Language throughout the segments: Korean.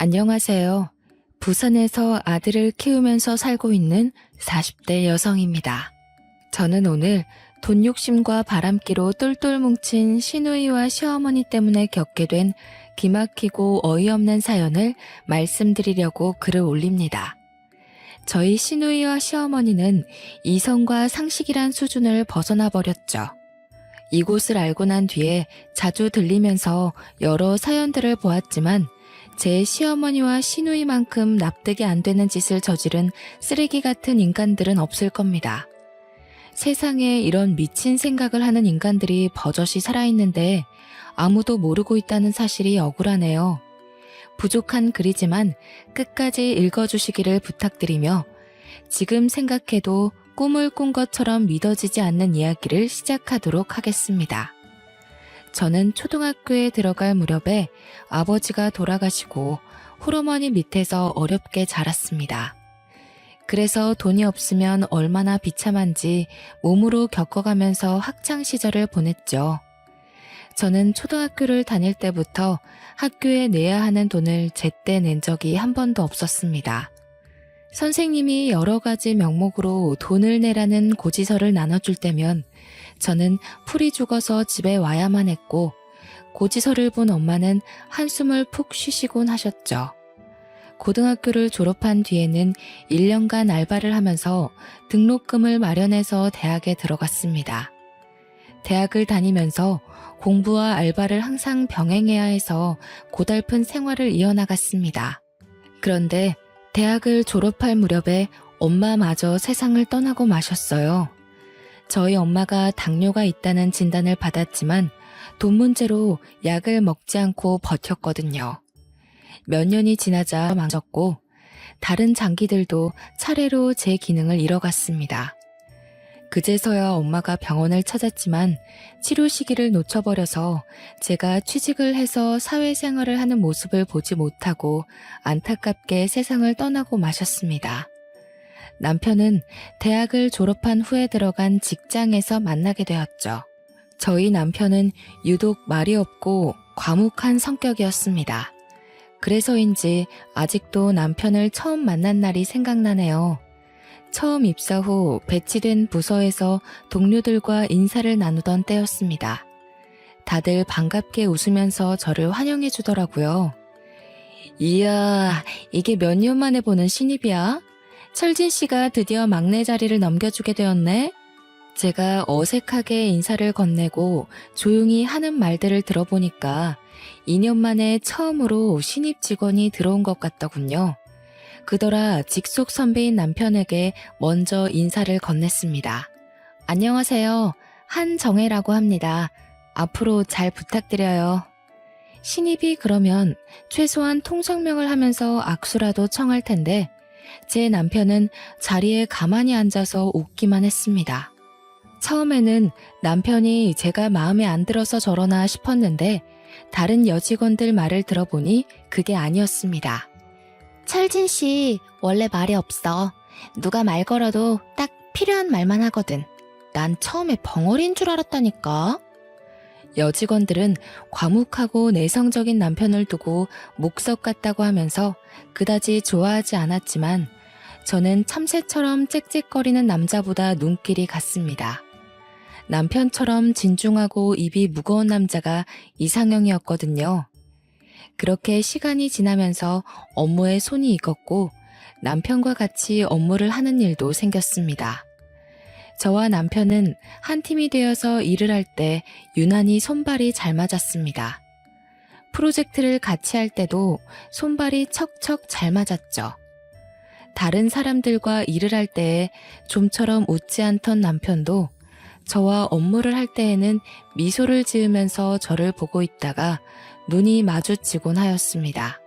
안녕하세요. 부산에서 아들을 키우면서 살고 있는 40대 여성입니다. 저는 오늘 돈 욕심과 바람기로 똘똘 뭉친 시누이와 시어머니 때문에 겪게 된 기막히고 어이없는 사연을 말씀드리려고 글을 올립니다. 저희 시누이와 시어머니는 이성과 상식이란 수준을 벗어나 버렸죠. 이곳을 알고 난 뒤에 자주 들리면서 여러 사연들을 보았지만 제 시어머니와 시누이만큼 납득이 안 되는 짓을 저지른 쓰레기 같은 인간들은 없을 겁니다. 세상에 이런 미친 생각을 하는 인간들이 버젓이 살아있는데 아무도 모르고 있다는 사실이 억울하네요. 부족한 글이지만 끝까지 읽어주시기를 부탁드리며 지금 생각해도 꿈을 꾼 것처럼 믿어지지 않는 이야기를 시작하도록 하겠습니다. 저는 초등학교에 들어갈 무렵에 아버지가 돌아가시고 홀어머니 밑에서 어렵게 자랐습니다. 그래서 돈이 없으면 얼마나 비참한지 몸으로 겪어가면서 학창 시절을 보냈죠. 저는 초등학교를 다닐 때부터 학교에 내야 하는 돈을 제때 낸 적이 한 번도 없었습니다. 선생님이 여러 가지 명목으로 돈을 내라는 고지서를 나눠줄 때면 저는 풀이 죽어서 집에 와야만 했고 고지서를 본 엄마는 한숨을 푹 쉬시곤 하셨죠. 고등학교를 졸업한 뒤에는 1년간 알바를 하면서 등록금을 마련해서 대학에 들어갔습니다. 대학을 다니면서 공부와 알바를 항상 병행해야 해서 고달픈 생활을 이어나갔습니다. 그런데 대학을 졸업할 무렵에 엄마마저 세상을 떠나고 마셨어요. 저희 엄마가 당뇨가 있다는 진단을 받았지만 돈 문제로 약을 먹지 않고 버텼거든요. 몇 년이 지나자 망쳤고 다른 장기들도 차례로 제 기능을 잃어갔습니다. 그제서야 엄마가 병원을 찾았지만 치료 시기를 놓쳐버려서 제가 취직을 해서 사회생활을 하는 모습을 보지 못하고 안타깝게 세상을 떠나고 마셨습니다. 남편은 대학을 졸업한 후에 들어간 직장에서 만나게 되었죠. 저희 남편은 유독 말이 없고 과묵한 성격이었습니다. 그래서인지 아직도 남편을 처음 만난 날이 생각나네요. 처음 입사 후 배치된 부서에서 동료들과 인사를 나누던 때였습니다. 다들 반갑게 웃으면서 저를 환영해 주더라고요. 이야, 이게 몇 년 만에 보는 신입이야? 철진 씨가 드디어 막내 자리를 넘겨주게 되었네? 제가 어색하게 인사를 건네고 조용히 하는 말들을 들어보니까 2년 만에 처음으로 신입 직원이 들어온 것 같더군요. 그더라 직속 선배인 남편에게 먼저 인사를 건넸습니다. 안녕하세요. 한정혜라고 합니다. 앞으로 잘 부탁드려요. 신입이 그러면 최소한 통성명을 하면서 악수라도 청할 텐데 제 남편은 자리에 가만히 앉아서 웃기만 했습니다. 처음에는 남편이 제가 마음에 안 들어서 저러나 싶었는데 다른 여직원들 말을 들어보니 그게 아니었습니다. 철진 씨, 원래 말이 없어. 누가 말 걸어도 딱 필요한 말만 하거든. 난 처음에 벙어리인 줄 알았다니까. 여직원들은 과묵하고 내성적인 남편을 두고 목석 같다고 하면서 그다지 좋아하지 않았지만 저는 참새처럼 짹짹거리는 남자보다 눈길이 갔습니다. 남편처럼 진중하고 입이 무거운 남자가 이상형이었거든요. 그렇게 시간이 지나면서 업무에 손이 익었고 남편과 같이 업무를 하는 일도 생겼습니다. 저와 남편은 한 팀이 되어서 일을 할 때 유난히 손발이 잘 맞았습니다. 프로젝트를 같이 할 때도 손발이 척척 잘 맞았죠. 다른 사람들과 일을 할 때에 좀처럼 웃지 않던 남편도 저와 업무를 할 때에는 미소를 지으면서 저를 보고 있다가 눈이 마주치곤 하였습니다.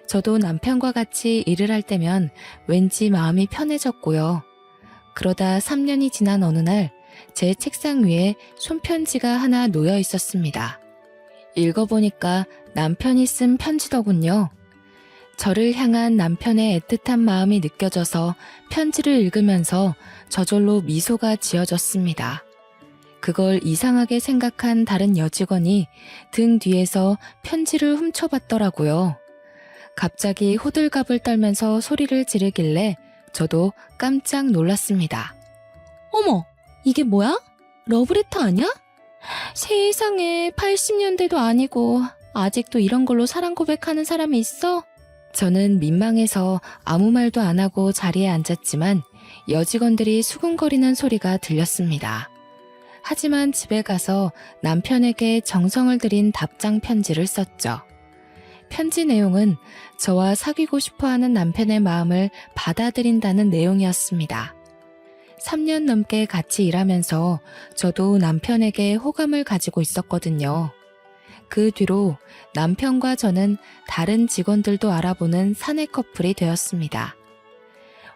저도 남편과 같이 일을 할 때면 왠지 마음이 편해졌고요. 그러다 3년이 지난 어느 날 제 책상 위에 손편지가 하나 놓여 있었습니다. 읽어보니까 남편이 쓴 편지더군요. 저를 향한 남편의 애틋한 마음이 느껴져서 편지를 읽으면서 저절로 미소가 지어졌습니다. 그걸 이상하게 생각한 다른 여직원이 등 뒤에서 편지를 훔쳐봤더라고요. 갑자기 호들갑을 떨면서 소리를 지르길래 저도 깜짝 놀랐습니다. 어머, 이게 뭐야? 러브레터 아니야? 세상에, 80년대도 아니고 아직도 이런 걸로 사랑 고백하는 사람이 있어? 저는 민망해서 아무 말도 안 하고 자리에 앉았지만 여직원들이 수군거리는 소리가 들렸습니다. 하지만 집에 가서 남편에게 정성을 들인 답장 편지를 썼죠. 편지 내용은 저와 사귀고 싶어하는 남편의 마음을 받아들인다는 내용이었습니다. 3년 넘게 같이 일하면서 저도 남편에게 호감을 가지고 있었거든요. 그 뒤로 남편과 저는 다른 직원들도 알아보는 사내 커플이 되었습니다.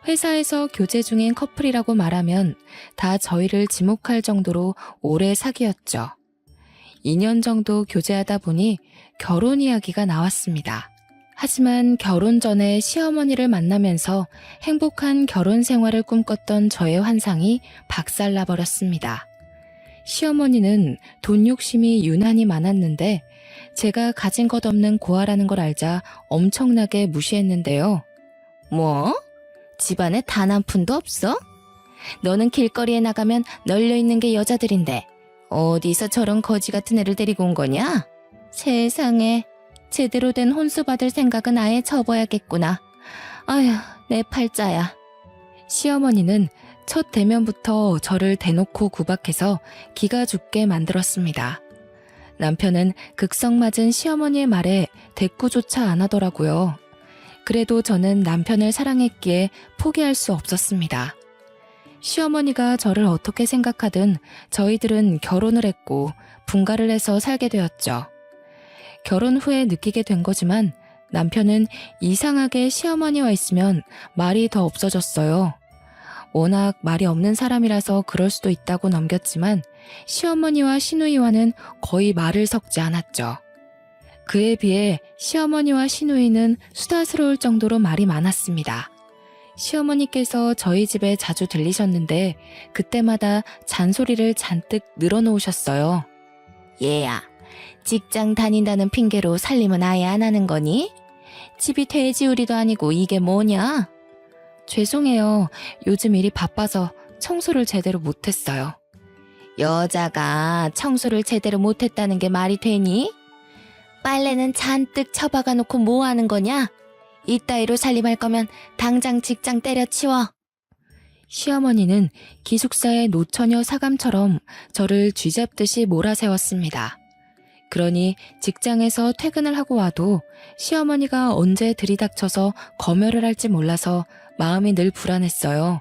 회사에서 교제 중인 커플이라고 말하면 다 저희를 지목할 정도로 오래 사귀었죠. 2년 정도 교제하다 보니 결혼 이야기가 나왔습니다. 하지만 결혼 전에 시어머니를 만나면서 행복한 결혼 생활을 꿈꿨던 저의 환상이 박살나버렸습니다. 시어머니는 돈 욕심이 유난히 많았는데 제가 가진 것 없는 고아라는 걸 알자 엄청나게 무시했는데요. 뭐? 집안에 단 한 푼도 없어? 너는 길거리에 나가면 널려있는 게 여자들인데 어디서 저런 거지 같은 애를 데리고 온 거냐? 세상에, 제대로 된 혼수 받을 생각은 아예 접어야겠구나. 아휴, 내 팔자야. 시어머니는 첫 대면부터 저를 대놓고 구박해서 기가 죽게 만들었습니다. 남편은 극성맞은 시어머니의 말에 대꾸조차 안 하더라고요. 그래도 저는 남편을 사랑했기에 포기할 수 없었습니다. 시어머니가 저를 어떻게 생각하든 저희들은 결혼을 했고 분가를 해서 살게 되었죠. 결혼 후에 느끼게 된 거지만 남편은 이상하게 시어머니와 있으면 말이 더 없어졌어요. 워낙 말이 없는 사람이라서 그럴 수도 있다고 넘겼지만 시어머니와 시누이와는 거의 말을 섞지 않았죠. 그에 비해 시어머니와 시누이는 수다스러울 정도로 말이 많았습니다. 시어머니께서 저희 집에 자주 들리셨는데 그때마다 잔소리를 잔뜩 늘어놓으셨어요. 얘야, 직장 다닌다는 핑계로 살림은 아예 안 하는 거니? 집이 돼지우리도 아니고 이게 뭐냐? 죄송해요. 요즘 일이 바빠서 청소를 제대로 못했어요. 여자가 청소를 제대로 못했다는 게 말이 되니? 빨래는 잔뜩 처박아 놓고 뭐 하는 거냐? 이따위로 살림할 거면 당장 직장 때려치워. 시어머니는 기숙사의 노처녀 사감처럼 저를 쥐잡듯이 몰아세웠습니다. 그러니 직장에서 퇴근을 하고 와도 시어머니가 언제 들이닥쳐서 검열을 할지 몰라서 마음이 늘 불안했어요.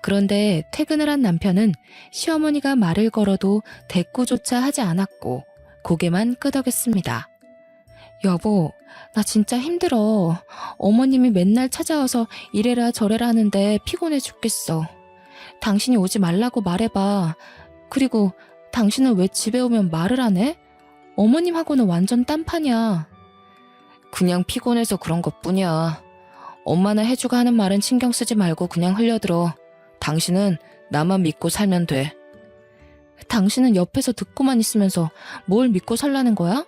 그런데 퇴근을 한 남편은 시어머니가 말을 걸어도 대꾸조차 하지 않았고 고개만 끄덕였습니다. 여보, 나 진짜 힘들어. 어머님이 맨날 찾아와서 이래라 저래라 하는데 피곤해 죽겠어. 당신이 오지 말라고 말해봐. 그리고 당신은 왜 집에 오면 말을 안 해? 어머님하고는 완전 딴판이야. 그냥 피곤해서 그런 것뿐이야. 엄마나 해주가 하는 말은 신경 쓰지 말고 그냥 흘려들어. 당신은 나만 믿고 살면 돼. 당신은 옆에서 듣고만 있으면서 뭘 믿고 살라는 거야?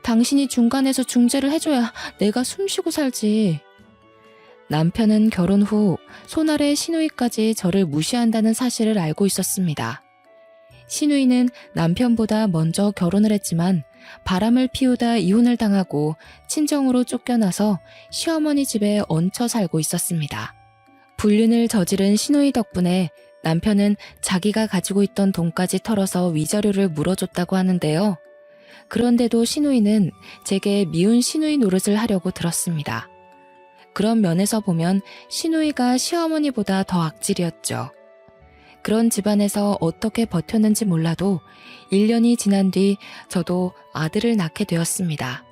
당신이 중간에서 중재를 해줘야 내가 숨쉬고 살지. 남편은 결혼 후 손아래 시누이까지 저를 무시한다는 사실을 알고 있었습니다. 시누이는 남편보다 먼저 결혼을 했지만 바람을 피우다 이혼을 당하고 친정으로 쫓겨나서 시어머니 집에 얹혀 살고 있었습니다. 불륜을 저지른 시누이 덕분에 남편은 자기가 가지고 있던 돈까지 털어서 위자료를 물어줬다고 하는데요. 그런데도 시누이는 제게 미운 시누이 노릇을 하려고 들었습니다. 그런 면에서 보면 시누이가 시어머니보다 더 악질이었죠. 그런 집안에서 어떻게 버텼는지 몰라도 1년이 지난 뒤 저도 아들을 낳게 되었습니다.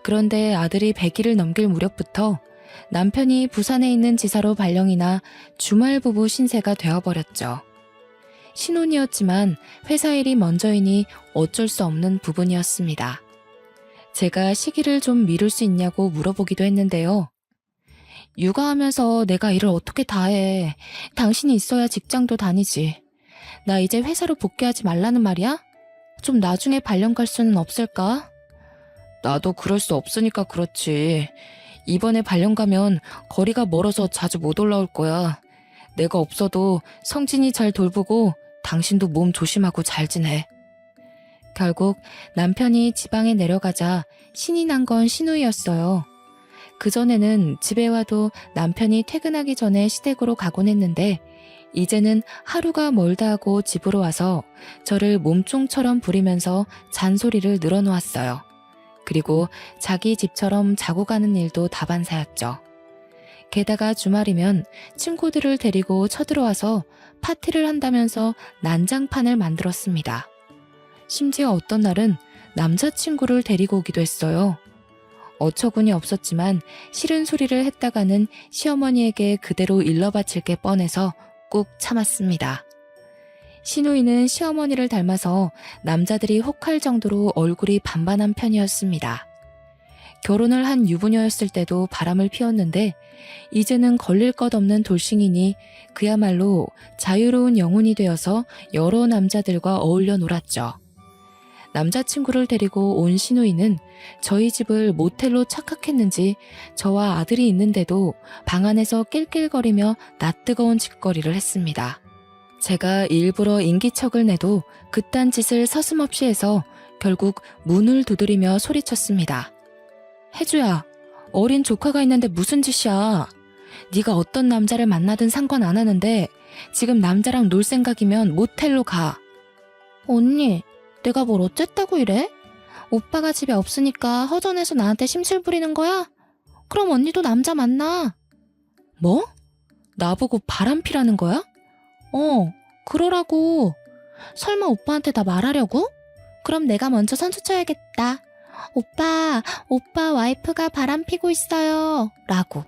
그런데 아들이 100일을 넘길 무렵부터 남편이 부산에 있는 지사로 발령이 나 주말 부부 신세가 되어버렸죠. 신혼이었지만 회사 일이 먼저이니 어쩔 수 없는 부분이었습니다. 제가 시기를 좀 미룰 수 있냐고 물어보기도 했는데요. 육아하면서 내가 일을 어떻게 다 해. 당신이 있어야 직장도 다니지. 나 이제 회사로 복귀하지 말라는 말이야? 좀 나중에 발령 갈 수는 없을까? 나도 그럴 수 없으니까 그렇지. 이번에 발령 가면 거리가 멀어서 자주 못 올라올 거야. 내가 없어도 성진이 잘 돌보고 당신도 몸 조심하고 잘 지내. 결국 남편이 지방에 내려가자 신이 난 건 신우이였어요. 그전에는 집에 와도 남편이 퇴근하기 전에 시댁으로 가곤 했는데 이제는 하루가 멀다 하고 집으로 와서 저를 몸종처럼 부리면서 잔소리를 늘어놓았어요. 그리고 자기 집처럼 자고 가는 일도 다반사였죠. 게다가 주말이면 친구들을 데리고 쳐들어와서 파티를 한다면서 난장판을 만들었습니다. 심지어 어떤 날은 남자친구를 데리고 오기도 했어요. 어처구니 없었지만 싫은 소리를 했다가는 시어머니에게 그대로 일러바칠 게 뻔해서 꾹 참았습니다. 시누이는 시어머니를 닮아서 남자들이 혹할 정도로 얼굴이 반반한 편이었습니다. 결혼을 한 유부녀였을 때도 바람을 피웠는데 이제는 걸릴 것 없는 돌싱이니 그야말로 자유로운 영혼이 되어서 여러 남자들과 어울려 놀았죠. 남자친구를 데리고 온 시누이는 저희 집을 모텔로 착각했는지 저와 아들이 있는데도 방 안에서 낄낄거리며 낯뜨거운 짓거리를 했습니다. 제가 일부러 인기척을 내도 그딴 짓을 서슴없이 해서 결국 문을 두드리며 소리쳤습니다. 혜주야, 어린 조카가 있는데 무슨 짓이야. 네가 어떤 남자를 만나든 상관 안 하는데 지금 남자랑 놀 생각이면 모텔로 가. 언니, 내가 뭘 어쨌다고 이래? 오빠가 집에 없으니까 허전해서 나한테 심술 부리는 거야? 그럼 언니도 남자 만나. 뭐? 나보고 바람피라는 거야? 그러라고. 설마 오빠한테 다 말하려고? 그럼 내가 먼저 선수 쳐야겠다. 오빠 와이프가 바람피고 있어요. 라고.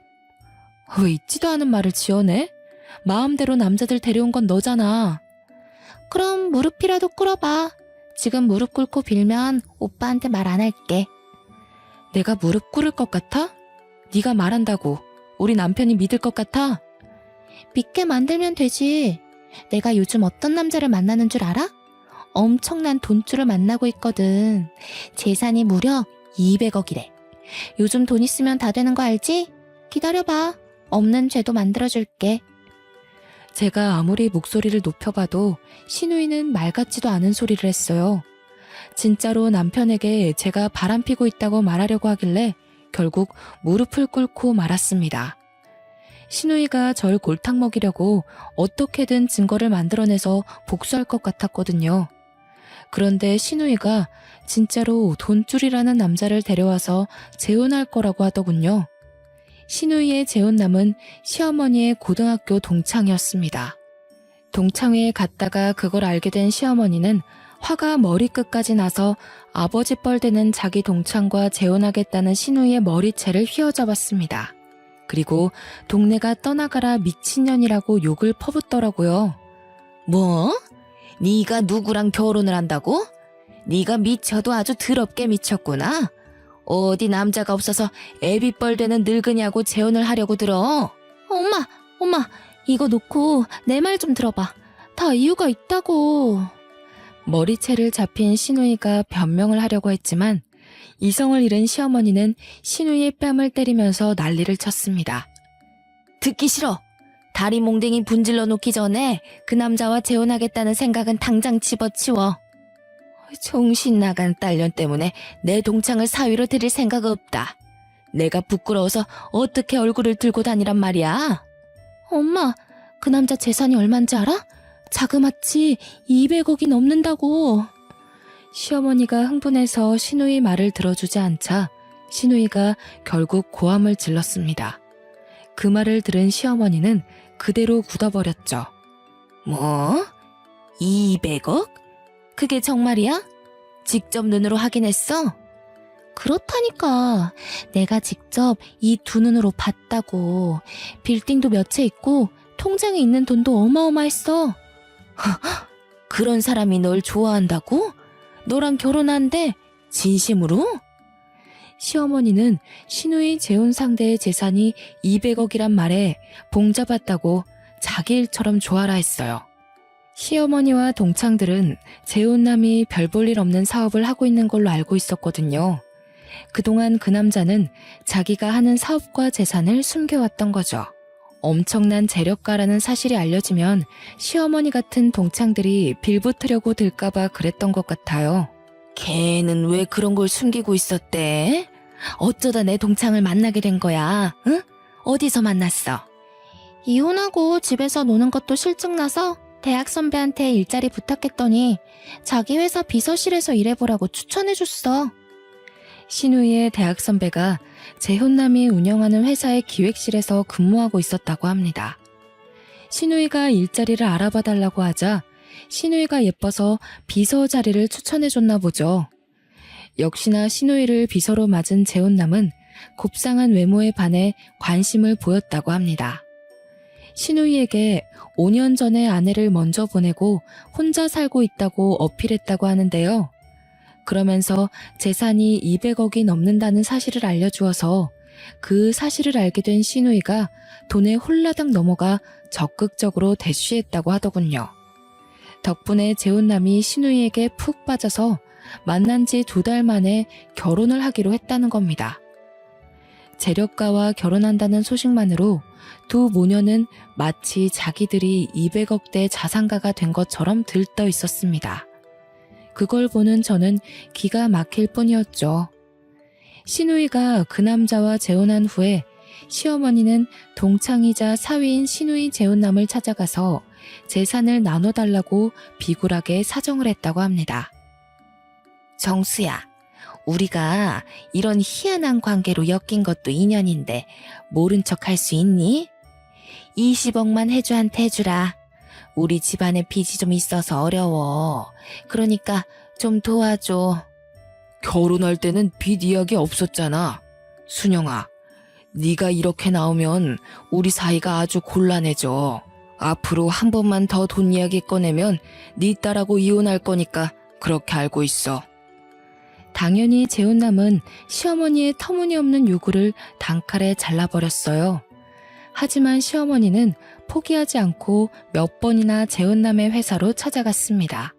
왜 있지도 않은 말을 지어내? 마음대로 남자들 데려온 건 너잖아. 그럼 무릎이라도 꿇어봐. 지금 무릎 꿇고 빌면 오빠한테 말 안 할게. 내가 무릎 꿇을 것 같아? 네가 말한다고 우리 남편이 믿을 것 같아? 믿게 만들면 되지. 내가 요즘 어떤 남자를 만나는 줄 알아? 엄청난 돈줄을 만나고 있거든. 재산이 무려 200억이래. 요즘 돈 있으면 다 되는 거 알지? 기다려봐. 없는 죄도 만들어줄게. 제가 아무리 목소리를 높여봐도 시누이는 말 같지도 않은 소리를 했어요. 진짜로 남편에게 제가 바람피고 있다고 말하려고 하길래 결국 무릎을 꿇고 말았습니다. 시누이가 절 골탕 먹이려고 어떻게든 증거를 만들어내서 복수할 것 같았거든요. 그런데 시누이가 진짜로 돈줄이라는 남자를 데려와서 재혼할 거라고 하더군요. 시누이의 재혼남은 시어머니의 고등학교 동창이었습니다. 동창회에 갔다가 그걸 알게 된 시어머니는 화가 머리끝까지 나서 아버지 뻘되는 자기 동창과 재혼하겠다는 시누이의 머리채를 휘어잡았습니다. 그리고 동네가 떠나가라 미친년이라고 욕을 퍼붓더라고요. 뭐? 네가 누구랑 결혼을 한다고? 네가 미쳐도 아주 더럽게 미쳤구나. 어디 남자가 없어서 애비뻘되는 늙은이하고 재혼을 하려고 들어. 엄마, 이거 놓고 내 말 좀 들어봐. 다 이유가 있다고. 머리채를 잡힌 시누이가 변명을 하려고 했지만 이성을 잃은 시어머니는 시누이의 뺨을 때리면서 난리를 쳤습니다. 듣기 싫어. 다리 몽댕이 분질러 놓기 전에 그 남자와 재혼하겠다는 생각은 당장 집어치워. 정신 나간 딸년 때문에 내 동창을 사위로 들일 생각 없다. 내가 부끄러워서 어떻게 얼굴을 들고 다니란 말이야. 엄마, 그 남자 재산이 얼만지 알아? 자그마치 200억이 넘는다고. 시어머니가 흥분해서 시누이 말을 들어주지 않자 시누이가 결국 고함을 질렀습니다. 그 말을 들은 시어머니는 그대로 굳어버렸죠. 뭐? 200억? 그게 정말이야? 직접 눈으로 확인했어? 그렇다니까. 내가 직접 이 두 눈으로 봤다고. 빌딩도 몇 채 있고 통장에 있는 돈도 어마어마했어. 그런 사람이 널 좋아한다고? 너랑 결혼한대? 진심으로? 시어머니는 시누이 재혼 상대의 재산이 200억이란 말에 봉잡았다고 자기 일처럼 좋아라 했어요. 시어머니와 동창들은 재혼남이 별 볼 일 없는 사업을 하고 있는 걸로 알고 있었거든요. 그동안 그 남자는 자기가 하는 사업과 재산을 숨겨왔던 거죠. 엄청난 재력가라는 사실이 알려지면 시어머니 같은 동창들이 빌붙으려고 들까봐 그랬던 것 같아요. 걔는 왜 그런 걸 숨기고 있었대? 어쩌다 내 동창을 만나게 된 거야? 응? 어디서 만났어? 이혼하고 집에서 노는 것도 실증나서 대학 선배한테 일자리 부탁했더니 자기 회사 비서실에서 일해보라고 추천해줬어. 신우이의 대학 선배가 재혼남이 운영하는 회사의 기획실에서 근무하고 있었다고 합니다. 신우이가 일자리를 알아봐달라고 하자 신우이가 예뻐서 비서 자리를 추천해줬나 보죠. 역시나 신우이를 비서로 맞은 재혼남은 곱상한 외모에 반해 관심을 보였다고 합니다. 신우이에게 5년 전에 아내를 먼저 보내고 혼자 살고 있다고 어필했다고 하는데요. 그러면서 재산이 200억이 넘는다는 사실을 알려주어서 그 사실을 알게 된 신우이가 돈에 홀라당 넘어가 적극적으로 대쉬했다고 하더군요. 덕분에 재혼남이 신우이에게 푹 빠져서 만난 지 2달 만에 결혼을 하기로 했다는 겁니다. 재력가와 결혼한다는 소식만으로 두 모녀는 마치 자기들이 200억대 자산가가 된 것처럼 들떠 있었습니다. 그걸 보는 저는 기가 막힐 뿐이었죠. 신우이가 그 남자와 재혼한 후에 시어머니는 동창이자 사위인 신우이 재혼남을 찾아가서 재산을 나눠달라고 비굴하게 사정을 했다고 합니다. 정수야, 우리가 이런 희한한 관계로 엮인 것도 인연인데 모른 척 할 수 있니? 20억만 해주한테 해주라. 우리 집안에 빚이 좀 있어서 어려워. 그러니까 좀 도와줘. 결혼할 때는 빚 이야기 없었잖아. 순영아, 네가 이렇게 나오면 우리 사이가 아주 곤란해져. 앞으로 한 번만 더 돈 이야기 꺼내면 네 딸하고 이혼할 거니까 그렇게 알고 있어. 당연히 재혼남은 시어머니의 터무니없는 요구를 단칼에 잘라버렸어요. 하지만 시어머니는 포기하지 않고 몇 번이나 재혼남의 회사로 찾아갔습니다.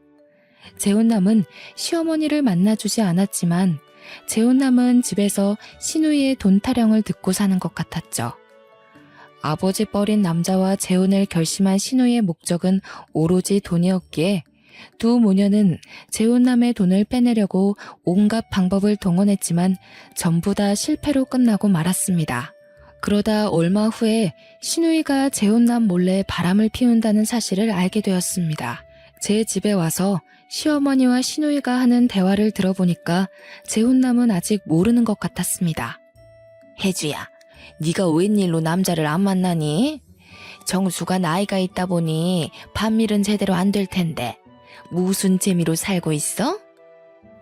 재혼남은 시어머니를 만나주지 않았지만 재혼남은 집에서 신우이의 돈 타령을 듣고 사는 것 같았죠. 아버지 뻘인 남자와 재혼을 결심한 신우이의 목적은 오로지 돈이었기에 두 모녀는 재혼남의 돈을 빼내려고 온갖 방법을 동원했지만 전부 다 실패로 끝나고 말았습니다. 그러다 얼마 후에 신우이가 재혼남 몰래 바람을 피운다는 사실을 알게 되었습니다. 제 집에 와서 시어머니와 신우이가 하는 대화를 들어보니까 재혼남은 아직 모르는 것 같았습니다. 혜주야, 네가 웬일로 남자를 안 만나니? 정수가 나이가 있다 보니 반밀은 제대로 안 될 텐데 무슨 재미로 살고 있어?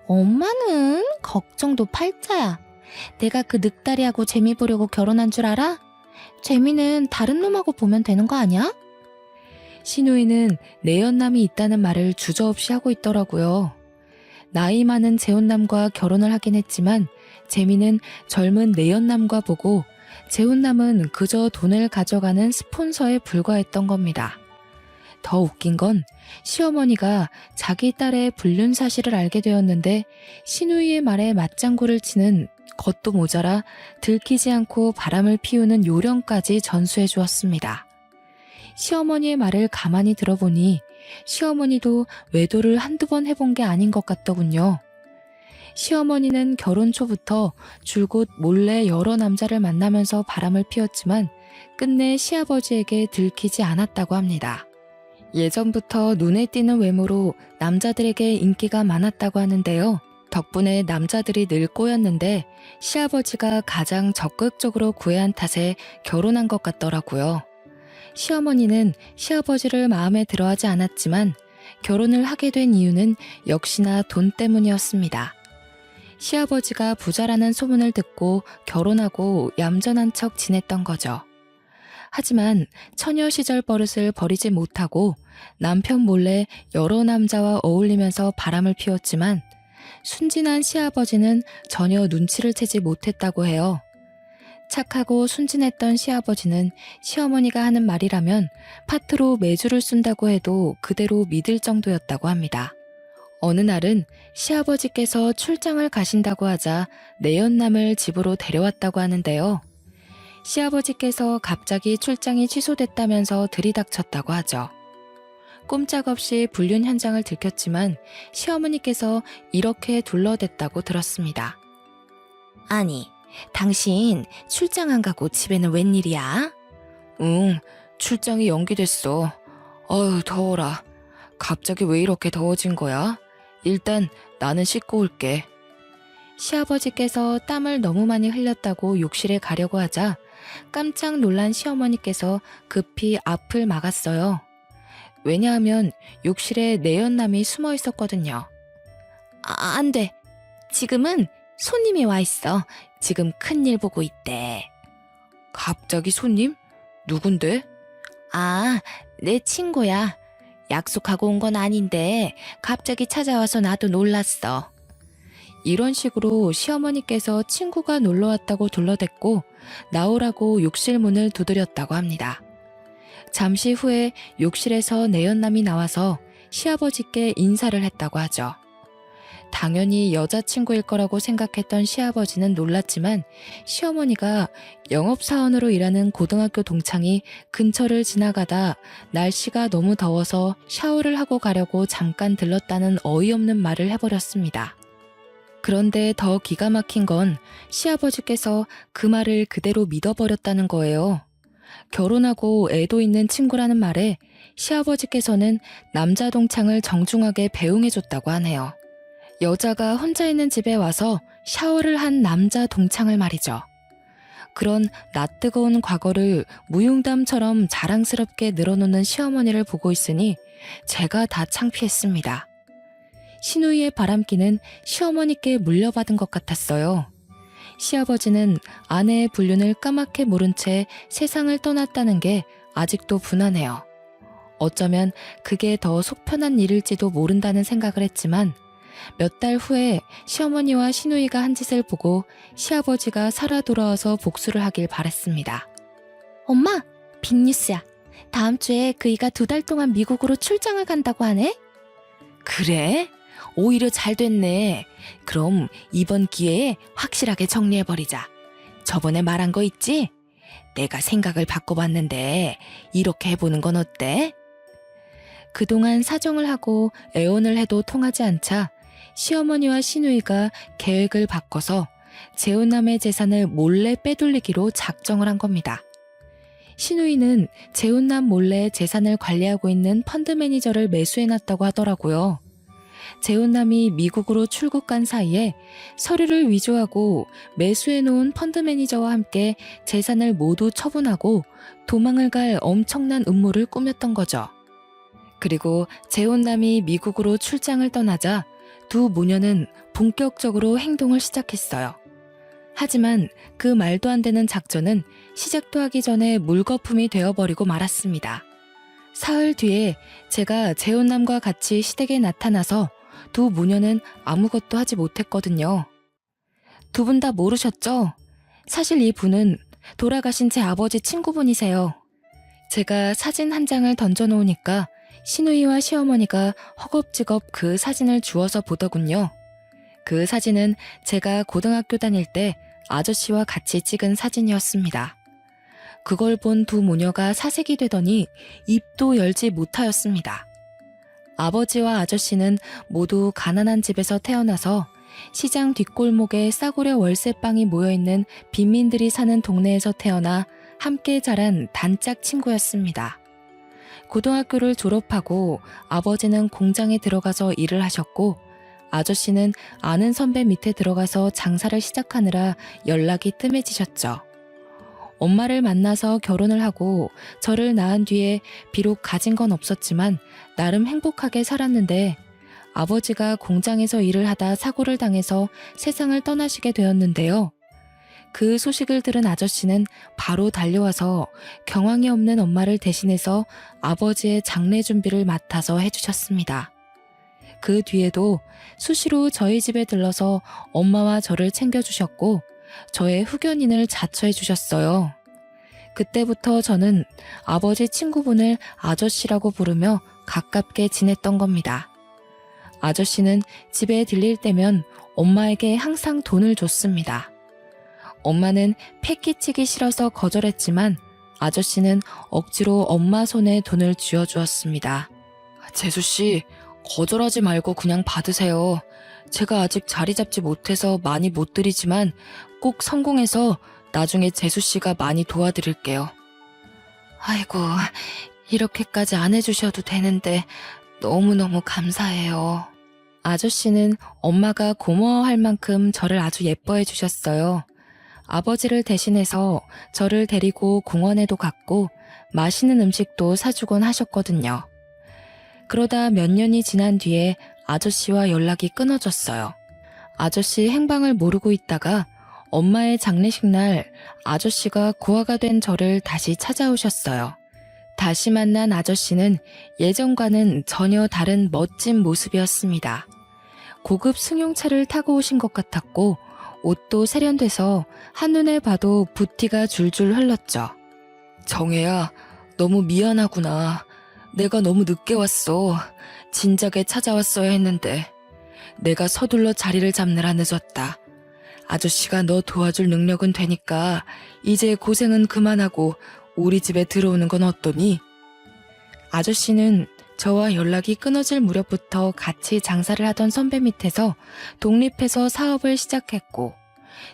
엄마는 걱정도 팔자야. 내가 그 늑다리하고 재미 보려고 결혼한 줄 알아? 재미는 다른 놈하고 보면 되는 거 아니야? 신우이는 내연남이 있다는 말을 주저없이 하고 있더라고요. 나이 많은 재혼남과 결혼을 하긴 했지만 재미는 젊은 내연남과 보고 재혼남은 그저 돈을 가져가는 스폰서에 불과했던 겁니다. 더 웃긴 건 시어머니가 자기 딸의 불륜 사실을 알게 되었는데 신우이의 말에 맞장구를 치는 것도 모자라 들키지 않고 바람을 피우는 요령까지 전수해 주었습니다. 시어머니의 말을 가만히 들어보니 시어머니도 외도를 한두 번 해본 게 아닌 것 같더군요. 시어머니는 결혼 초부터 줄곧 몰래 여러 남자를 만나면서 바람을 피웠지만 끝내 시아버지에게 들키지 않았다고 합니다. 예전부터 눈에 띄는 외모로 남자들에게 인기가 많았다고 하는데요. 덕분에 남자들이 늘 꼬였는데 시아버지가 가장 적극적으로 구애한 탓에 결혼한 것 같더라고요. 시어머니는 시아버지를 마음에 들어하지 않았지만 결혼을 하게 된 이유는 역시나 돈 때문이었습니다. 시아버지가 부자라는 소문을 듣고 결혼하고 얌전한 척 지냈던 거죠. 하지만 처녀 시절 버릇을 버리지 못하고 남편 몰래 여러 남자와 어울리면서 바람을 피웠지만 순진한 시아버지는 전혀 눈치를 채지 못했다고 해요. 착하고 순진했던 시아버지는 시어머니가 하는 말이라면 파트로 매주를 쓴다고 해도 그대로 믿을 정도였다고 합니다. 어느 날은 시아버지께서 출장을 가신다고 하자 내연남을 집으로 데려왔다고 하는데요. 시아버지께서 갑자기 출장이 취소됐다면서 들이닥쳤다고 하죠. 꼼짝없이 불륜 현장을 들켰지만 시어머니께서 이렇게 둘러댔다고 들었습니다. 아니, 당신 출장 안 가고 집에는 웬일이야? 응, 출장이 연기됐어. 어휴, 더워라. 갑자기 왜 이렇게 더워진 거야? 일단 나는 씻고 올게. 시아버지께서 땀을 너무 많이 흘렸다고 욕실에 가려고 하자 깜짝 놀란 시어머니께서 급히 앞을 막았어요. 왜냐하면 욕실에 내연남이 숨어 있었거든요. 안 돼. 지금은 손님이 와 있어. 지금 큰일 보고 있대. 갑자기 손님? 누군데? 아, 내 친구야. 약속하고 온 건 아닌데 갑자기 찾아와서 나도 놀랐어. 이런 식으로 시어머니께서 친구가 놀러 왔다고 둘러댔고 나오라고 욕실 문을 두드렸다고 합니다. 잠시 후에 욕실에서 내연남이 나와서 시아버지께 인사를 했다고 하죠. 당연히 여자친구일 거라고 생각했던 시아버지는 놀랐지만 시어머니가 영업사원으로 일하는 고등학교 동창이 근처를 지나가다 날씨가 너무 더워서 샤워를 하고 가려고 잠깐 들렀다는 어이없는 말을 해버렸습니다. 그런데 더 기가 막힌 건 시아버지께서 그 말을 그대로 믿어버렸다는 거예요. 결혼하고 애도 있는 친구라는 말에 시아버지께서는 남자 동창을 정중하게 배웅해줬다고 하네요. 여자가 혼자 있는 집에 와서 샤워를 한 남자 동창을 말이죠. 그런 낯뜨거운 과거를 무용담처럼 자랑스럽게 늘어놓는 시어머니를 보고 있으니 제가 다 창피했습니다. 시누이의 바람기는 시어머니께 물려받은 것 같았어요. 시아버지는 아내의 불륜을 까맣게 모른 채 세상을 떠났다는 게 아직도 분하네요. 어쩌면 그게 더 속편한 일일지도 모른다는 생각을 했지만 몇 달 후에 시어머니와 시누이가 한 짓을 보고 시아버지가 살아 돌아와서 복수를 하길 바랬습니다. 엄마, 빅뉴스야. 다음 주에 그이가 2달 동안 미국으로 출장을 간다고 하네? 그래? 오히려 잘 됐네. 그럼 이번 기회에 확실하게 정리해버리자. 저번에 말한 거 있지? 내가 생각을 바꿔봤는데 이렇게 해보는 건 어때? 그동안 사정을 하고 애원을 해도 통하지 않자 시어머니와 시누이가 계획을 바꿔서 재혼남의 재산을 몰래 빼돌리기로 작정을 한 겁니다. 시누이는 재혼남 몰래 재산을 관리하고 있는 펀드 매니저를 매수해놨다고 하더라고요. 재혼남이 미국으로 출국 간 사이에 서류를 위조하고 매수해놓은 펀드 매니저와 함께 재산을 모두 처분하고 도망을 갈 엄청난 음모를 꾸몄던 거죠. 그리고 재혼남이 미국으로 출장을 떠나자 두 모녀는 본격적으로 행동을 시작했어요. 하지만 그 말도 안 되는 작전은 시작도 하기 전에 물거품이 되어버리고 말았습니다. 사흘 뒤에 제가 재혼남과 같이 시댁에 나타나서 두 모녀는 아무것도 하지 못했거든요. 두 분 다 모르셨죠? 사실 이 분은 돌아가신 제 아버지 친구분이세요. 제가 사진 한 장을 던져놓으니까 시누이와 시어머니가 허겁지겁 그 사진을 주워서 보더군요. 그 사진은 제가 고등학교 다닐 때 아저씨와 같이 찍은 사진이었습니다. 그걸 본 두 모녀가 사색이 되더니 입도 열지 못하였습니다. 아버지와 아저씨는 모두 가난한 집에서 태어나서 시장 뒷골목에 싸구려 월세방이 모여있는 빈민들이 사는 동네에서 태어나 함께 자란 단짝 친구였습니다. 고등학교를 졸업하고 아버지는 공장에 들어가서 일을 하셨고 아저씨는 아는 선배 밑에 들어가서 장사를 시작하느라 연락이 뜸해지셨죠. 엄마를 만나서 결혼을 하고 저를 낳은 뒤에 비록 가진 건 없었지만 나름 행복하게 살았는데 아버지가 공장에서 일을 하다 사고를 당해서 세상을 떠나시게 되었는데요. 그 소식을 들은 아저씨는 바로 달려와서 경황이 없는 엄마를 대신해서 아버지의 장례 준비를 맡아서 해주셨습니다. 그 뒤에도 수시로 저희 집에 들러서 엄마와 저를 챙겨주셨고 저의 후견인을 자처해 주셨어요. 그때부터 저는 아버지 친구분을 아저씨라고 부르며 가깝게 지냈던 겁니다. 아저씨는 집에 들릴 때면 엄마에게 항상 돈을 줬습니다. 엄마는 패기치기 싫어서 거절했지만 아저씨는 억지로 엄마 손에 돈을 쥐어주었습니다. 재수씨, 거절하지 말고 그냥 받으세요. 제가 아직 자리 잡지 못해서 많이 못 드리지만 꼭 성공해서 나중에 재수씨가 많이 도와드릴게요. 아이고, 이렇게까지 안 해주셔도 되는데 너무너무 감사해요. 아저씨는 엄마가 고마워할 만큼 저를 아주 예뻐해 주셨어요. 아버지를 대신해서 저를 데리고 공원에도 갔고 맛있는 음식도 사주곤 하셨거든요. 그러다 몇 년이 지난 뒤에 아저씨와 연락이 끊어졌어요. 아저씨 행방을 모르고 있다가 엄마의 장례식 날 아저씨가 고아가 된 저를 다시 찾아오셨어요. 다시 만난 아저씨는 예전과는 전혀 다른 멋진 모습이었습니다. 고급 승용차를 타고 오신 것 같았고 옷도 세련돼서 한눈에 봐도 붓티가 줄줄 흘렀죠. 정혜야, 너무 미안하구나. 내가 너무 늦게 왔어. 진작에 찾아왔어야 했는데. 내가 서둘러 자리를 잡느라 늦었다. 아저씨가 너 도와줄 능력은 되니까 이제 고생은 그만하고 우리 집에 들어오는 건 어떠니? 아저씨는 저와 연락이 끊어질 무렵부터 같이 장사를 하던 선배 밑에서 독립해서 사업을 시작했고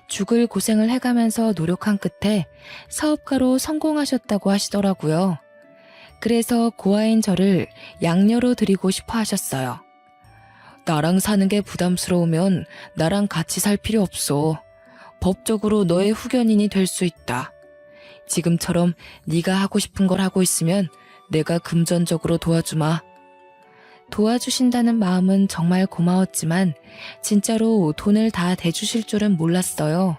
죽을 고생을 해가면서 노력한 끝에 사업가로 성공하셨다고 하시더라고요. 그래서 고아인 저를 양녀로 드리고 싶어 하셨어요. 나랑 사는 게 부담스러우면 나랑 같이 살 필요 없어. 법적으로 너의 후견인이 될 수 있다. 지금처럼 네가 하고 싶은 걸 하고 있으면 내가 금전적으로 도와주마. 도와주신다는 마음은 정말 고마웠지만 진짜로 돈을 다 대주실 줄은 몰랐어요.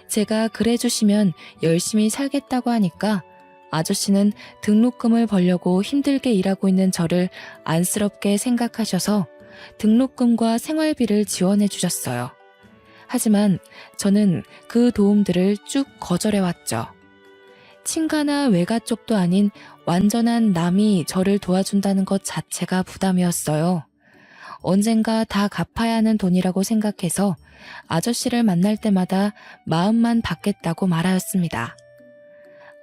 제가 그래주시면 열심히 살겠다고 하니까 아저씨는 등록금을 벌려고 힘들게 일하고 있는 저를 안쓰럽게 생각하셔서 등록금과 생활비를 지원해 주셨어요. 하지만 저는 그 도움들을 쭉 거절해왔죠. 친가나 외가 쪽도 아닌 완전한 남이 저를 도와준다는 것 자체가 부담이었어요. 언젠가 다 갚아야 하는 돈이라고 생각해서 아저씨를 만날 때마다 마음만 받겠다고 말하였습니다.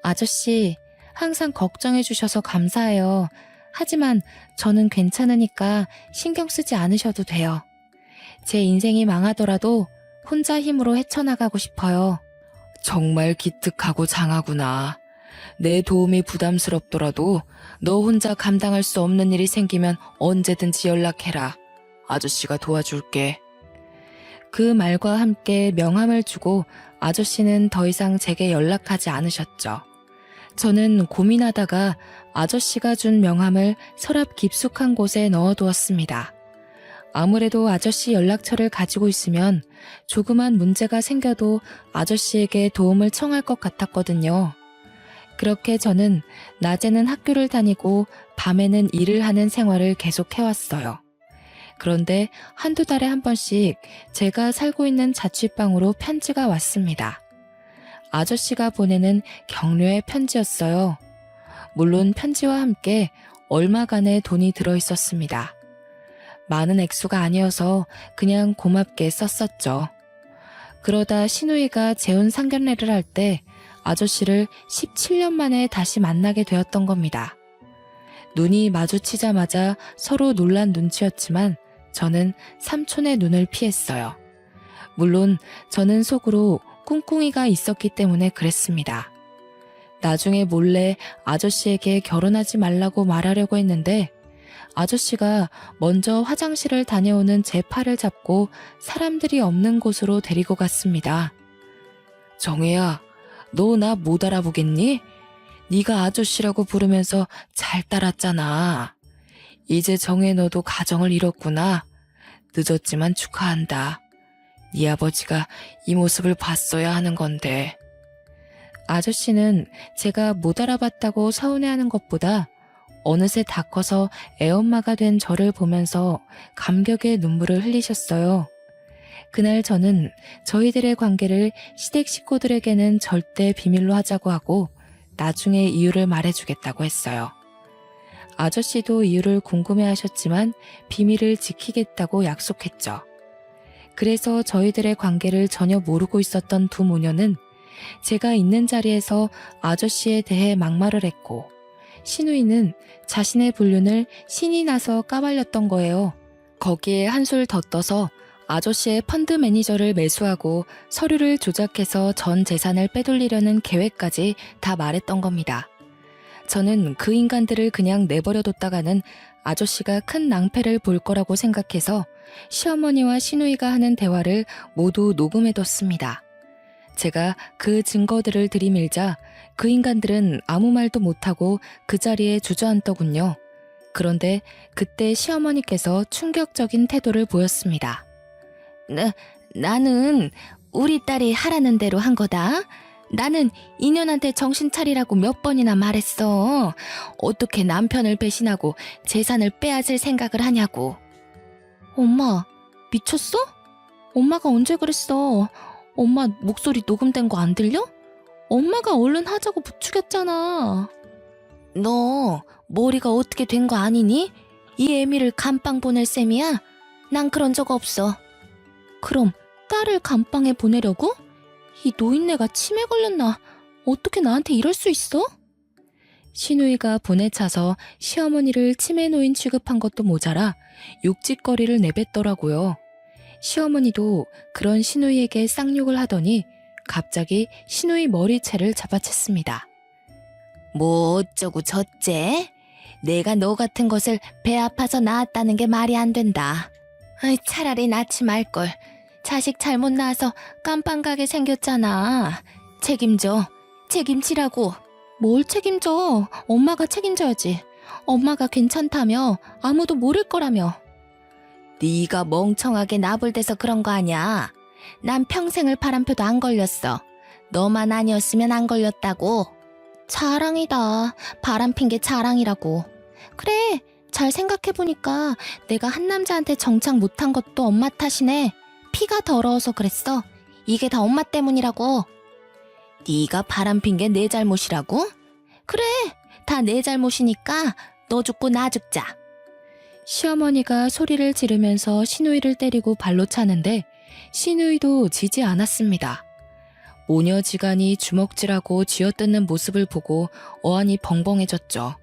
아저씨, 항상 걱정해 주셔서 감사해요. 하지만 저는 괜찮으니까 신경 쓰지 않으셔도 돼요. 제 인생이 망하더라도 혼자 힘으로 헤쳐나가고 싶어요. 정말 기특하고 장하구나. 내 도움이 부담스럽더라도 너 혼자 감당할 수 없는 일이 생기면 언제든지 연락해라. 아저씨가 도와줄게. 그 말과 함께 명함을 주고 아저씨는 더 이상 제게 연락하지 않으셨죠. 저는 고민하다가 아저씨가 준 명함을 서랍 깊숙한 곳에 넣어두었습니다. 아무래도 아저씨 연락처를 가지고 있으면 조그만 문제가 생겨도 아저씨에게 도움을 청할 것 같았거든요. 그렇게 저는 낮에는 학교를 다니고 밤에는 일을 하는 생활을 계속해왔어요. 그런데 한두 달에 한 번씩 제가 살고 있는 자취방으로 편지가 왔습니다. 아저씨가 보내는 격려의 편지였어요. 물론 편지와 함께 얼마간의 돈이 들어있었습니다. 많은 액수가 아니어서 그냥 고맙게 썼었죠. 그러다 시누이가 재혼 상견례를 할 때 아저씨를 17년 만에 다시 만나게 되었던 겁니다. 눈이 마주치자마자 서로 놀란 눈치였지만 저는 삼촌의 눈을 피했어요. 물론 저는 속으로 꿍꿍이가 있었기 때문에 그랬습니다. 나중에 몰래 아저씨에게 결혼하지 말라고 말하려고 했는데 아저씨가 먼저 화장실을 다녀오는 제 팔을 잡고 사람들이 없는 곳으로 데리고 갔습니다. 정혜야, 너 나 못 알아보겠니? 네가 아저씨라고 부르면서 잘 따랐잖아. 이제 정혜 너도 가정을 이뤘구나. 늦었지만 축하한다. 네 아버지가 이 모습을 봤어야 하는 건데. 아저씨는 제가 못 알아봤다고 서운해하는 것보다 어느새 다 커서 애엄마가 된 저를 보면서 감격의 눈물을 흘리셨어요. 그날 저는 저희들의 관계를 시댁 식구들에게는 절대 비밀로 하자고 하고 나중에 이유를 말해주겠다고 했어요. 아저씨도 이유를 궁금해하셨지만 비밀을 지키겠다고 약속했죠. 그래서 저희들의 관계를 전혀 모르고 있었던 두 모녀는 제가 있는 자리에서 아저씨에 대해 막말을 했고, 신우이는 자신의 불륜을 신이 나서 까발렸던 거예요. 거기에 한술 더 떠서 아저씨의 펀드 매니저를 매수하고 서류를 조작해서 전 재산을 빼돌리려는 계획까지 다 말했던 겁니다. 저는 그 인간들을 그냥 내버려뒀다가는 아저씨가 큰 낭패를 볼 거라고 생각해서 시어머니와 시누이가 하는 대화를 모두 녹음해뒀습니다. 제가 그 증거들을 들이밀자 그 인간들은 아무 말도 못하고 그 자리에 주저앉더군요. 그런데 그때 시어머니께서 충격적인 태도를 보였습니다. 나는 우리 딸이 하라는 대로 한 거다. 나는 인연한테 정신 차리라고 몇 번이나 말했어. 어떻게 남편을 배신하고 재산을 빼앗을 생각을 하냐고. 엄마, 미쳤어? 엄마가 언제 그랬어? 엄마 목소리 녹음된 거 안 들려? 엄마가 얼른 하자고 부추겼잖아. 너 머리가 어떻게 된 거 아니니? 이 애미를 감방 보낼 셈이야? 난 그런 적 없어. 그럼 딸을 감방에 보내려고? 이 노인네가 치매 걸렸나? 어떻게 나한테 이럴 수 있어? 시누이가 보내차서 시어머니를 치매 노인 취급한 것도 모자라 욕짓거리를 내뱉더라고요. 시어머니도 그런 시누이에게 쌍욕을 하더니 갑자기 시누이 머리채를 잡아챘습니다. 뭐 어쩌고 저째? 내가 너 같은 것을 배 아파서 낳았다는 게 말이 안 된다. 차라리 낳지 말걸. 자식 잘못 낳아서 깜빵 가게 생겼잖아. 책임져. 책임지라고. 뭘 책임져? 엄마가 책임져야지. 엄마가 괜찮다며 아무도 모를 거라며. 네가 멍청하게 나불대서 그런 거 아니야. 난 평생을 바람펴도 안 걸렸어. 너만 아니었으면 안 걸렸다고. 자랑이다. 바람핀 게 자랑이라고. 그래, 잘 생각해보니까 내가 한 남자한테 정착 못한 것도 엄마 탓이네. 피가 더러워서 그랬어. 이게 다 엄마 때문이라고. 네가 바람핀 게 내 잘못이라고? 그래, 다 내 잘못이니까 너 죽고 나 죽자. 시어머니가 소리를 지르면서 시누이를 때리고 발로 차는데 시누이도 지지 않았습니다. 모녀지간이 주먹질하고 쥐어뜯는 모습을 보고 어안이 벙벙해졌죠.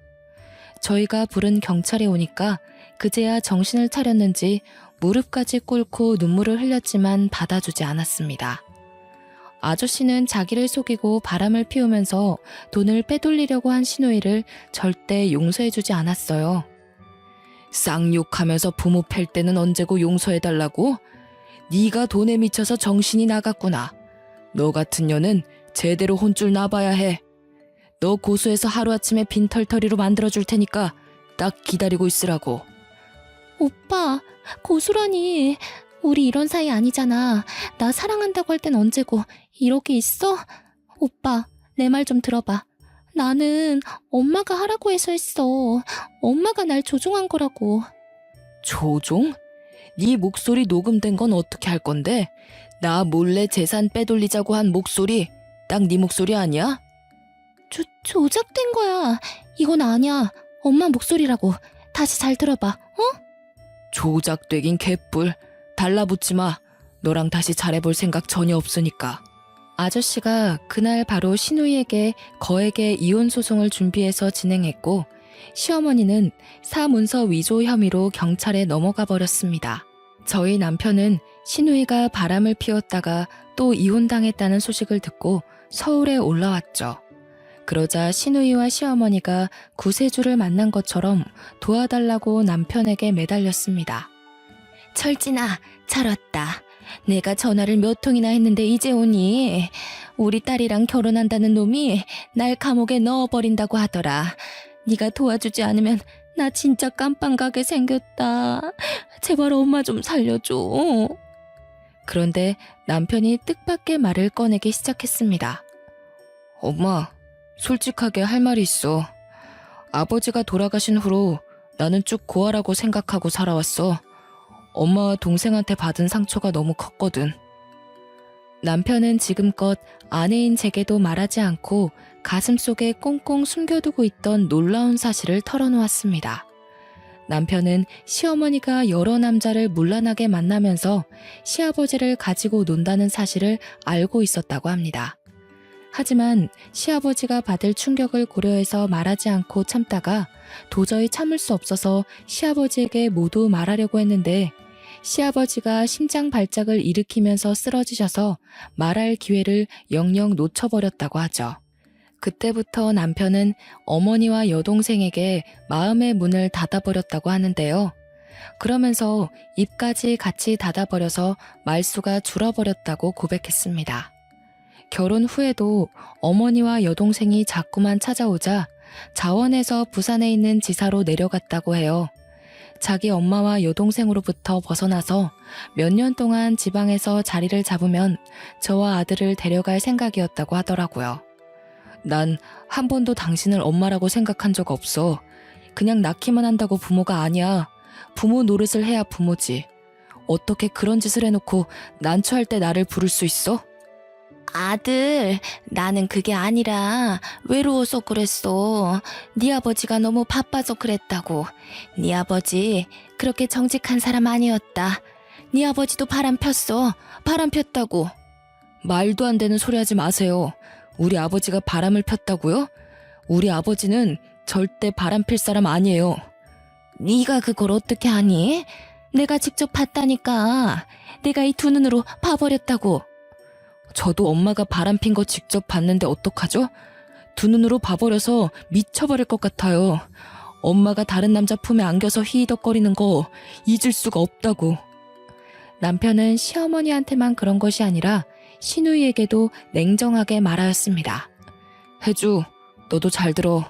저희가 부른 경찰이 오니까 그제야 정신을 차렸는지 무릎까지 꿇고 눈물을 흘렸지만 받아주지 않았습니다. 아저씨는 자기를 속이고 바람을 피우면서 돈을 빼돌리려고 한 시누이를 절대 용서해주지 않았어요. 쌍욕하면서 부모 팰 때는 언제고 용서해달라고? 네가 돈에 미쳐서 정신이 나갔구나. 너 같은 년은 제대로 혼쭐 나봐야 해. 너 고소해서 하루아침에 빈털터리로 만들어줄 테니까 딱 기다리고 있으라고. 오빠, 고소라니. 우리 이런 사이 아니잖아. 나 사랑한다고 할 땐 언제고 이러기 있어? 오빠, 내 말 좀 들어봐. 나는 엄마가 하라고 해서 했어. 엄마가 날 조종한 거라고. 조종? 네 목소리 녹음된 건 어떻게 할 건데? 나 몰래 재산 빼돌리자고 한 목소리 딱 네 목소리 아니야? 조작된 거야. 이건 아니야. 엄마 목소리라고. 다시 잘 들어봐. 어? 조작되긴 개뿔. 달라붙지 마. 너랑 다시 잘해볼 생각 전혀 없으니까. 아저씨가 그날 바로 시누이에게 거액의 이혼 소송을 준비해서 진행했고 시어머니는 사문서 위조 혐의로 경찰에 넘어가 버렸습니다. 저희 남편은 시누이가 바람을 피웠다가 또 이혼당했다는 소식을 듣고 서울에 올라왔죠. 그러자 시누이와 시어머니가 구세주를 만난 것처럼 도와달라고 남편에게 매달렸습니다. 철진아, 잘 왔다. 내가 전화를 몇 통이나 했는데 이제 오니? 우리 딸이랑 결혼한다는 놈이 날 감옥에 넣어버린다고 하더라. 네가 도와주지 않으면 나 진짜 깜빵 가게 생겼다. 제발 엄마 좀 살려줘. 그런데 남편이 뜻밖의 말을 꺼내기 시작했습니다. 엄마, 솔직하게 할 말이 있어. 아버지가 돌아가신 후로 나는 쭉 고아라고 생각하고 살아왔어. 엄마와 동생한테 받은 상처가 너무 컸거든. 남편은 지금껏 아내인 제게도 말하지 않고 가슴속에 꽁꽁 숨겨두고 있던 놀라운 사실을 털어놓았습니다. 남편은 시어머니가 여러 남자를 문란하게 만나면서 시아버지를 가지고 논다는 사실을 알고 있었다고 합니다. 하지만 시아버지가 받을 충격을 고려해서 말하지 않고 참다가 도저히 참을 수 없어서 시아버지에게 모두 말하려고 했는데 시아버지가 심장 발작을 일으키면서 쓰러지셔서 말할 기회를 영영 놓쳐버렸다고 하죠. 그때부터 남편은 어머니와 여동생에게 마음의 문을 닫아버렸다고 하는데요. 그러면서 입까지 같이 닫아버려서 말수가 줄어버렸다고 고백했습니다. 결혼 후에도 어머니와 여동생이 자꾸만 찾아오자 자원에서 부산에 있는 지사로 내려갔다고 해요. 자기 엄마와 여동생으로부터 벗어나서 몇 년 동안 지방에서 자리를 잡으면 저와 아들을 데려갈 생각이었다고 하더라고요. 난 한 번도 당신을 엄마라고 생각한 적 없어. 그냥 낳기만 한다고 부모가 아니야. 부모 노릇을 해야 부모지. 어떻게 그런 짓을 해놓고 난처할 때 나를 부를 수 있어? 아들, 나는 그게 아니라 외로워서 그랬어. 네 아버지가 너무 바빠서 그랬다고. 네 아버지 그렇게 정직한 사람 아니었다. 네 아버지도 바람 폈어. 바람 폈다고. 말도 안 되는 소리 하지 마세요. 우리 아버지가 바람을 폈다고요? 우리 아버지는 절대 바람 필 사람 아니에요. 네가 그걸 어떻게 아니? 내가 직접 봤다니까. 내가 이 두 눈으로 봐버렸다고. 저도 엄마가 바람 핀 거 직접 봤는데 어떡하죠? 두 눈으로 봐버려서 미쳐버릴 것 같아요. 엄마가 다른 남자 품에 안겨서 히히덕거리는 거 잊을 수가 없다고. 남편은 시어머니한테만 그런 것이 아니라 시누이에게도 냉정하게 말하였습니다. 혜주, 너도 잘 들어.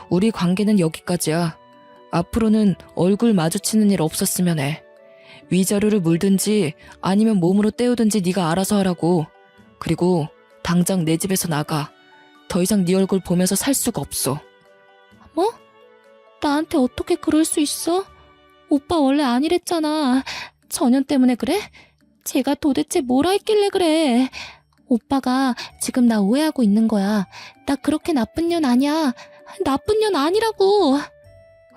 우리 관계는 여기까지야. 앞으로는 얼굴 마주치는 일 없었으면 해. 위자료를 물든지 아니면 몸으로 때우든지 네가 알아서 하라고. 그리고 당장 내 집에서 나가. 더 이상 네 얼굴 보면서 살 수가 없어. 뭐? 나한테 어떻게 그럴 수 있어? 오빠 원래 아니랬잖아. 전현 때문에 그래? 제가 도대체 뭐라 했길래 그래? 오빠가 지금 나 오해하고 있는 거야. 나 그렇게 나쁜 년 아니야. 나쁜 년 아니라고.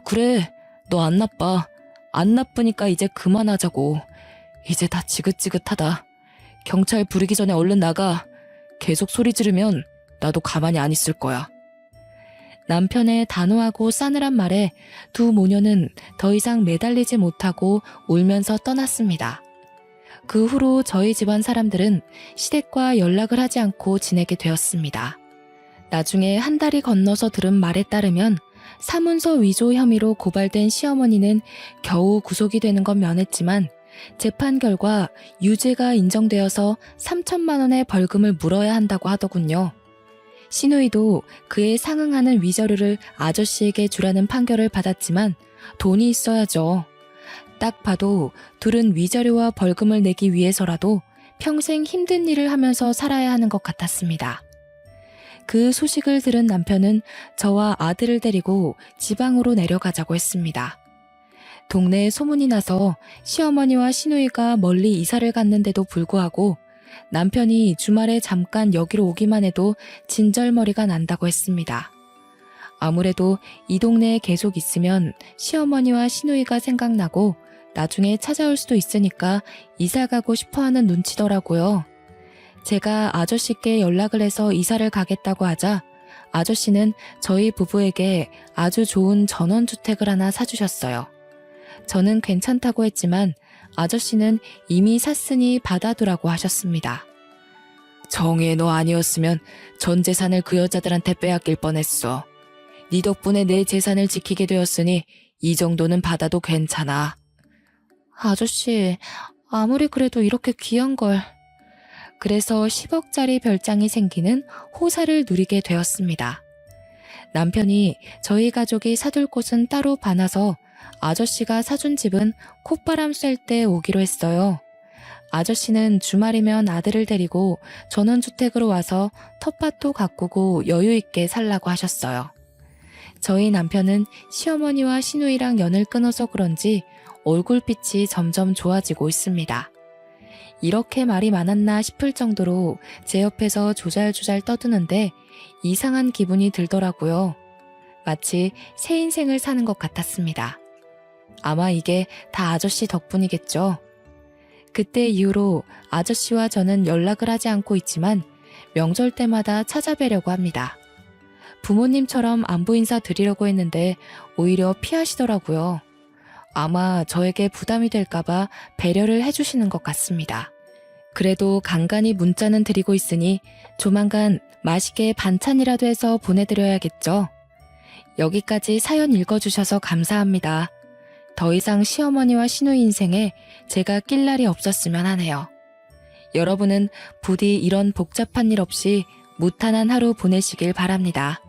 그래, 너 안 나빠. 안 나쁘니까 이제 그만하자고. 이제 다 지긋지긋하다. 경찰 부르기 전에 얼른 나가. 계속 소리 지르면 나도 가만히 안 있을 거야. 남편의 단호하고 싸늘한 말에 두 모녀는 더 이상 매달리지 못하고 울면서 떠났습니다. 그 후로 저희 집안 사람들은 시댁과 연락을 하지 않고 지내게 되었습니다. 나중에 한 달이 건너서 들은 말에 따르면 사문서 위조 혐의로 고발된 시어머니는 겨우 구속이 되는 건 면했지만 재판 결과 유죄가 인정되어서 3천만 원의 벌금을 물어야 한다고 하더군요. 시누이도 그에 상응하는 위자료를 아저씨에게 주라는 판결을 받았지만 돈이 있어야죠. 딱 봐도 둘은 위자료와 벌금을 내기 위해서라도 평생 힘든 일을 하면서 살아야 하는 것 같았습니다. 그 소식을 들은 남편은 저와 아들을 데리고 지방으로 내려가자고 했습니다. 동네에 소문이 나서 시어머니와 시누이가 멀리 이사를 갔는데도 불구하고 남편이 주말에 잠깐 여기로 오기만 해도 진절머리가 난다고 했습니다. 아무래도 이 동네에 계속 있으면 시어머니와 시누이가 생각나고 나중에 찾아올 수도 있으니까 이사 가고 싶어하는 눈치더라고요. 제가 아저씨께 연락을 해서 이사를 가겠다고 하자 아저씨는 저희 부부에게 아주 좋은 전원주택을 하나 사주셨어요. 저는 괜찮다고 했지만 아저씨는 이미 샀으니 받아두라고 하셨습니다. 정혜 너 아니었으면 전 재산을 그 여자들한테 빼앗길 뻔했어. 네 덕분에 내 재산을 지키게 되었으니 이 정도는 받아도 괜찮아. 아저씨, 아무리 그래도 이렇게 귀한 걸. 그래서 10억짜리 별장이 생기는 호사를 누리게 되었습니다. 남편이 저희 가족이 사둘 곳은 따로 봐놔서 아저씨가 사준 집은 콧바람 쐴 때 오기로 했어요. 아저씨는 주말이면 아들을 데리고 전원주택으로 와서 텃밭도 가꾸고 여유있게 살라고 하셨어요. 저희 남편은 시어머니와 시누이랑 연을 끊어서 그런지 얼굴빛이 점점 좋아지고 있습니다. 이렇게 말이 많았나 싶을 정도로 제 옆에서 조잘조잘 떠드는데 이상한 기분이 들더라고요. 마치 새 인생을 사는 것 같았습니다. 아마 이게 다 아저씨 덕분이겠죠. 그때 이후로 아저씨와 저는 연락을 하지 않고 있지만 명절 때마다 찾아뵈려고 합니다. 부모님처럼 안부 인사 드리려고 했는데 오히려 피하시더라고요. 아마 저에게 부담이 될까봐 배려를 해주시는 것 같습니다. 그래도 간간히 문자는 드리고 있으니 조만간 맛있게 반찬이라도 해서 보내드려야겠죠. 여기까지 사연 읽어주셔서 감사합니다. 더 이상 시어머니와 시누이 인생에 제가 낄 날이 없었으면 하네요. 여러분은 부디 이런 복잡한 일 없이 무탄한 하루 보내시길 바랍니다.